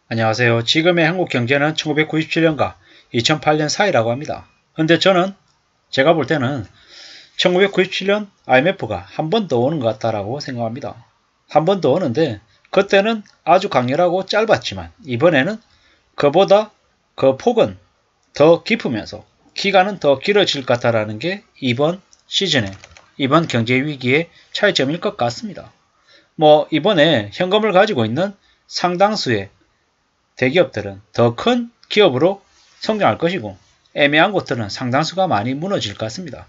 안녕하세요. 지금의 한국 경제는 1997년과 2008년 사이라고 합니다. 근데 제가 볼 때는 1997년 IMF가 한 번 더 오는 것 같다라고 생각합니다. 한 번 더 오는데 그때는 아주 강렬하고 짧았지만 이번에는 그보다 그 폭은 더 깊으면서 기간은 더 길어질 것 같다라는 게 이번 시즌에 이번 경제 위기의 차이점일 것 같습니다. 이번에 현금을 가지고 있는 상당수의 대기업들은 더 큰 기업으로 성장할 것이고 애매한 곳들은 상당수가 많이 무너질 것 같습니다.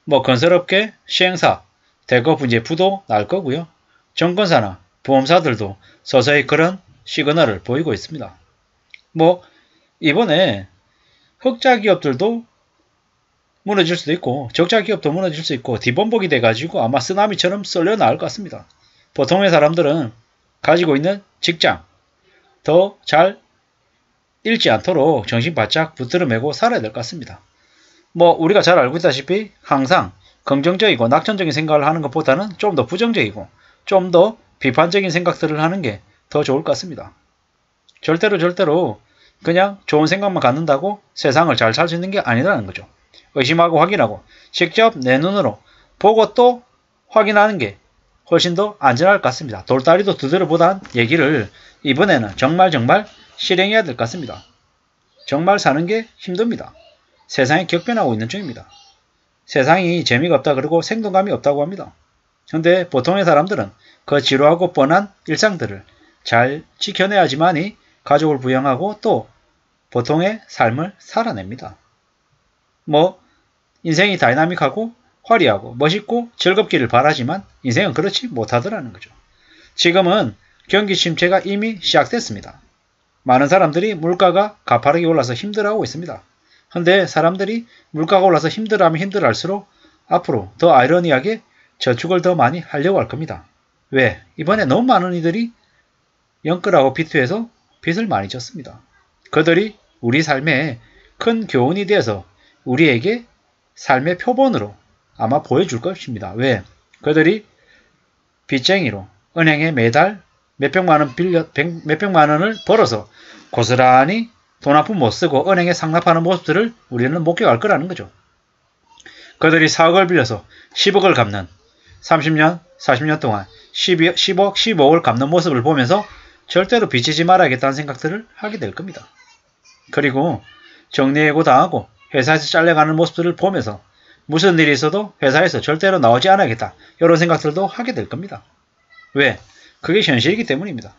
건설업계, 시행사, 대거 이제 부도 날 거고요. 정권사나 보험사들도 서서히 그런 시그널을 보이고 있습니다. 이번에 흑자 기업들도 무너질 수도 있고 적자 기업도 무너질 수 있고 뒤범벅이 돼가지고 아마 쓰나미처럼 썰려 나올 것 같습니다. 보통의 사람들은 가지고 있는 직장 더 잘 잃지 않도록 정신 바짝 붙들어 매고 살아야 될 것 같습니다. 우리가 잘 알고 있다시피 항상 긍정적이고 낙천적인 생각을 하는 것보다는 좀 더 부정적이고 좀 더 비판적인 생각들을 하는 게 더 좋을 것 같습니다. 절대로 그냥 좋은 생각만 갖는다고 세상을 잘 살 수 있는 게 아니라는 거죠. 의심하고 확인하고 직접 내 눈으로 보고 또 확인하는 게 훨씬 더 안전할 것 같습니다. 돌다리도 두드려 보단 얘기를 이번에는 정말 실행해야 될 것 같습니다. 정말 사는 게 힘듭니다. 세상이 격변하고 있는 중입니다. 세상이 재미가 없다 그러고 생동감이 없다고 합니다. 근데 보통의 사람들은 그 지루하고 뻔한 일상들을 잘 지켜내야지만이 가족을 부양하고 또 보통의 삶을 살아냅니다. 인생이 다이나믹하고 화려하고 멋있고 즐겁기를 바라지만 인생은 그렇지 못하더라는 거죠. 지금은 경기 침체가 이미 시작됐습니다. 많은 사람들이 물가가 가파르게 올라서 힘들어하고 있습니다. 근데 사람들이 물가가 올라서 힘들어하면 힘들어할수록 앞으로 더 아이러니하게 저축을 더 많이 하려고 할 겁니다. 왜? 이번에 너무 많은 이들이 영끌하고 비투해서 빚을 많이 졌습니다. 그들이 우리 삶에 큰 교훈이 되어서 우리에게 삶의 표본으로 아마 보여줄 것입니다. 왜? 그들이 빚쟁이로 은행에 매달 몇백만 원을 벌어서 고스란히 돈 한 푼 못 쓰고 은행에 상납하는 모습들을 우리는 목격할 거라는 거죠. 그들이 4억을 빌려서 10억을 갚는 30년, 40년 동안 10억, 15억을 갚는 모습을 보면서 절대로 빚지지 말아야겠다는 생각들을 하게 될 겁니다. 그리고 정리해고 당하고 회사에서 잘려가는 모습들을 보면서 무슨 일이 있어도 회사에서 절대로 나오지 않아야겠다. 이런 생각들도 하게 될 겁니다. 왜? 그게 현실이기 때문입니다.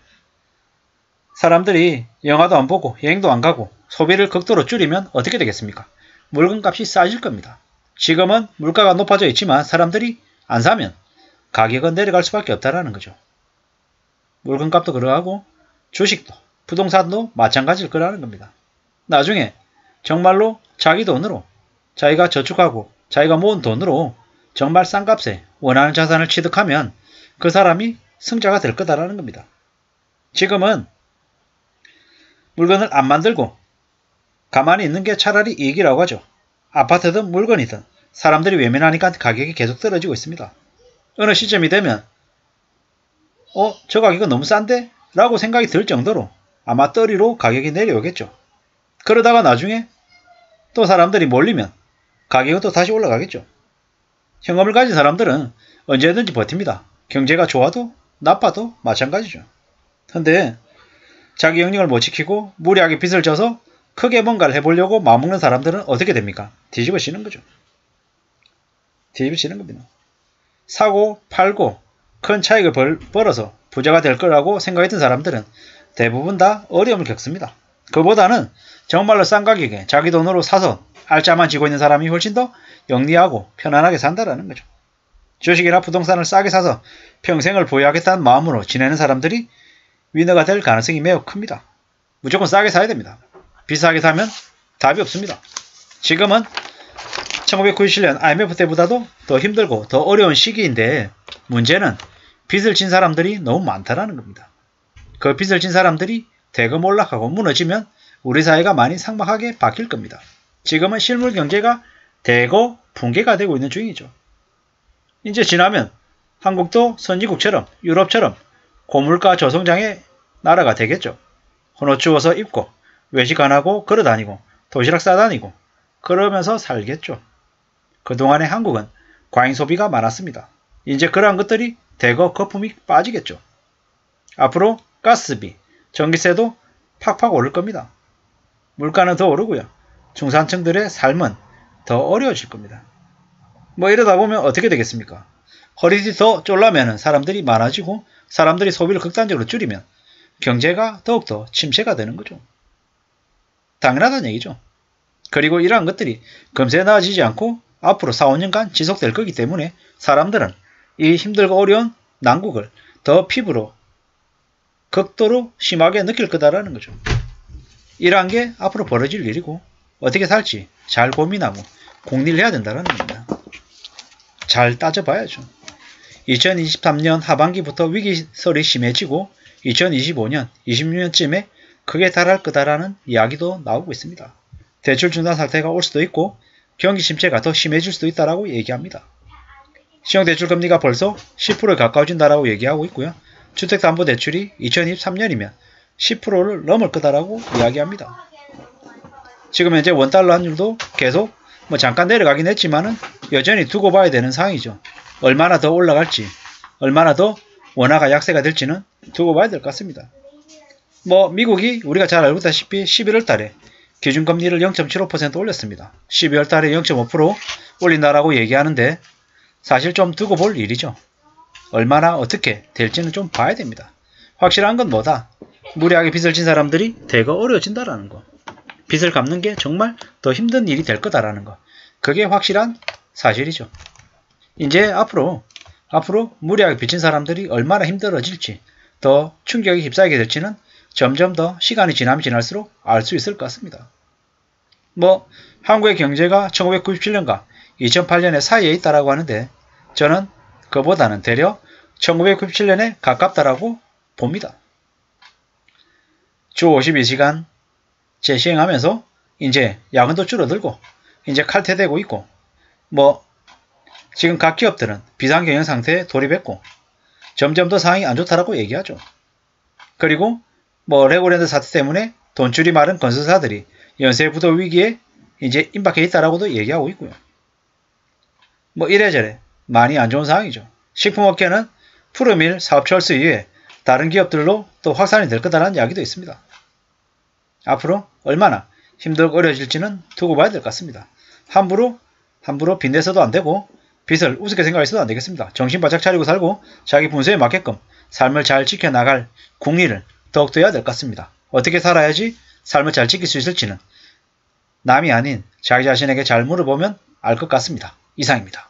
사람들이 영화도 안 보고 여행도 안 가고 소비를 극도로 줄이면 어떻게 되겠습니까? 물건값이 싸질 겁니다. 지금은 물가가 높아져 있지만 사람들이 안 사면 가격은 내려갈 수밖에 없다라는 거죠. 물건값도 그러하고 주식도 부동산도 마찬가지일 거라는 겁니다. 나중에 정말로 자기 돈으로 자기가 저축하고 자기가 모은 돈으로 정말 싼 값에 원하는 자산을 취득하면 그 사람이 승자가 될 거다라는 겁니다. 지금은 물건을 안 만들고 가만히 있는 게 차라리 이익이라고 하죠. 아파트든 물건이든 사람들이 외면하니까 가격이 계속 떨어지고 있습니다. 어느 시점이 되면 저 가격은 너무 싼데? 라고 생각이 들 정도로 아마 떨이로 가격이 내려오겠죠. 그러다가 나중에 또 사람들이 몰리면 가격은 또 다시 올라가겠죠. 현금을 가진 사람들은 언제든지 버팁니다. 경제가 좋아도 나빠도 마찬가지죠. 근데 자기 영역을 못 지키고 무리하게 빚을 져서 크게 뭔가를 해보려고 마음먹는 사람들은 어떻게 됩니까? 뒤집어지는 거죠. 뒤집어지는 겁니다. 사고 팔고 큰 차익을 벌어서 부자가 될 거라고 생각했던 사람들은 대부분 다 어려움을 겪습니다. 그보다는 정말로 싼 가격에 자기 돈으로 사서 알짜만 지고 있는 사람이 훨씬 더 영리하고 편안하게 산다라는 거죠. 주식이나 부동산을 싸게 사서 평생을 보유하겠다는 마음으로 지내는 사람들이 위너가 될 가능성이 매우 큽니다. 무조건 싸게 사야 됩니다. 비싸게 사면 답이 없습니다. 지금은 1997년 IMF 때보다도 더 힘들고 더 어려운 시기인데 문제는 빚을 진 사람들이 너무 많다는 겁니다. 그 빚을 진 사람들이 대거 몰락하고 무너지면 우리 사회가 많이 삭막하게 바뀔 겁니다. 지금은 실물 경제가 대거 붕괴가 되고 있는 중이죠. 이제 지나면 한국도 선진국처럼 유럽처럼 고물가 저성장의 나라가 되겠죠. 헌옷 주워서 입고 외식 안 하고 걸어다니고 도시락 싸다니고 그러면서 살겠죠. 그동안의 한국은 과잉 소비가 많았습니다. 이제 그러한 것들이 대거 거품이 빠지겠죠. 앞으로 가스비, 전기세도 팍팍 오를 겁니다. 물가는 더 오르고요. 중산층들의 삶은 더 어려워질 겁니다. 뭐 이러다 보면 어떻게 되겠습니까? 허리띠 더 쫄라면 사람들이 많아지고 사람들이 소비를 극단적으로 줄이면 경제가 더욱더 침체가 되는 거죠. 당연하다는 얘기죠. 그리고 이러한 것들이 금세 나아지지 않고 앞으로 4, 5년간 지속될 거기 때문에 사람들은 이 힘들고 어려운 난국을 더 피부로 극도로 심하게 느낄 거다라는 거죠. 이러한 게 앞으로 벌어질 일이고 어떻게 살지 잘 고민하고 공리를 해야 된다는 겁니다. 잘 따져봐야죠. 2023년 하반기부터 위기설이 심해지고 2025년, 26년쯤에 크게 달할 거다라는 이야기도 나오고 있습니다. 대출 중단 사태가 올 수도 있고 경기 침체가 더 심해질 수도 있다라고 얘기합니다. 신용대출 금리가 벌써 10%에 가까워진다라고 얘기하고 있고요. 주택담보대출이 2023년이면 10%를 넘을 거다라고 이야기합니다. 지금 현재 원달러 환율도 계속 잠깐 내려가긴 했지만은 여전히 두고 봐야 되는 상황이죠. 얼마나 더 올라갈지, 얼마나 더 원화가 약세가 될지는 두고 봐야 될 것 같습니다. 미국이 우리가 잘 알고 있다시피 11월 달에 기준금리를 0.75% 올렸습니다. 12월 달에 0.5% 올린다라고 얘기하는데 사실 좀 두고 볼 일이죠. 얼마나 어떻게 될지는 좀 봐야 됩니다. 확실한 건 뭐다? 무리하게 빚을 진 사람들이 대거 어려워진다라는 거. 빚을 갚는 게 정말 더 힘든 일이 될 거다라는 거. 그게 확실한 사실이죠. 이제 앞으로 무리하게 빚진 사람들이 얼마나 힘들어질지 더 충격에 휩싸이게 될지는 점점 더 시간이 지나면 지날수록 알 수 있을 것 같습니다. 한국의 경제가 1997년과 2008년의 사이에 있다라고 하는데 저는 그보다는 대려 1997년에 가깝다라고 봅니다. 주 52시간 재시행하면서 이제 야근도 줄어들고 이제 칼퇴되고 있고 지금 각 기업들은 비상경영 상태에 돌입했고 점점 더 상황이 안 좋다라고 얘기하죠. 그리고 레고랜드 사태 때문에 돈줄이 마른 건설사들이 연쇄부도 위기에 이제 임박해 있다라고도 얘기하고 있고요. 이래저래 많이 안 좋은 상황이죠. 식품업계는 푸르밀 사업 철수 이후에 다른 기업들로 또 확산이 될 거다라는 이야기도 있습니다. 앞으로 얼마나 힘들고 어려워질지는 두고 봐야 될 것 같습니다. 함부로 빚내서도 안 되고 빚을 우습게 생각해서도 안 되겠습니다. 정신 바짝 차리고 살고 자기 분수에 맞게끔 삶을 잘 지켜나갈 국리를 더욱더 해야 될 것 같습니다. 어떻게 살아야지 삶을 잘 지킬 수 있을지는 남이 아닌 자기 자신에게 잘 물어보면 알 것 같습니다. 이상입니다.